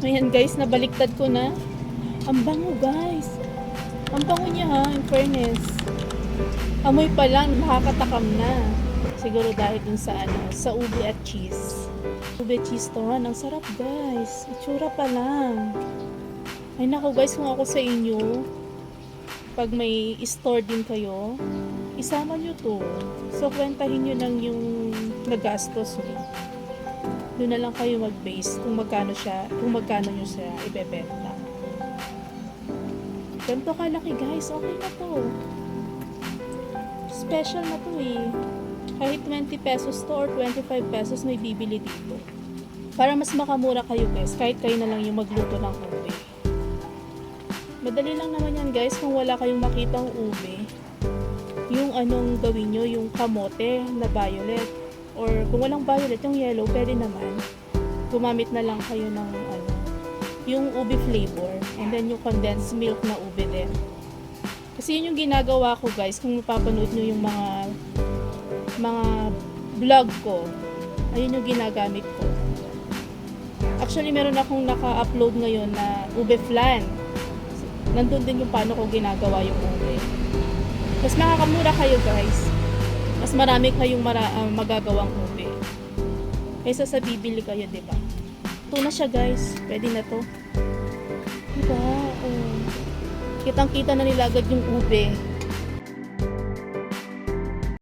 Ayan guys, nabaliktad ko na. Ang bango guys. Ang bango niya ha, in fairness. Amoy pa lang, nakakatakam na. Siguro dahil dun sa sa ube at cheese. Ube cheese toran, ang sarap guys. Itsura pa lang. Ay nako guys, kung ako sa inyo, pag may store din kayo, isama nyo to. So, kwentahin nyo lang yung nagastos nyo. Doon na lang kayo mag-base kung magkano nyo siya ibebenta. Ganito kalaki guys, okay na to. Special na to eh. Kahit 20 pesos to or 25 pesos may bibili dito. Para mas makamura kayo guys, kahit kayo na lang yung magluto ng ube. Madali lang naman yan guys kung wala kayong makitang ube. Yung anong gawin nyo, yung kamote na violet. Or kung walang violet, yung yellow, pwede naman. Gumamit na lang kayo ng yung ube flavor. And then yung condensed milk na ube din. Kasi yun yung ginagawa ko guys, kung mapapanood nyo yung mga vlog ko. Ayun yung ginagamit ko. Actually, meron akong naka-upload ngayon na ube flan. Nandun din yung paano ko ginagawa yung ube. Mas makakamura kayo guys. Mas marami kayong magagawang ube. Kaysa sa bibili kayo, diba? Ito na siya guys. Pwede na to. Diba? Oh. Kitang-kita na nila agad yung ube.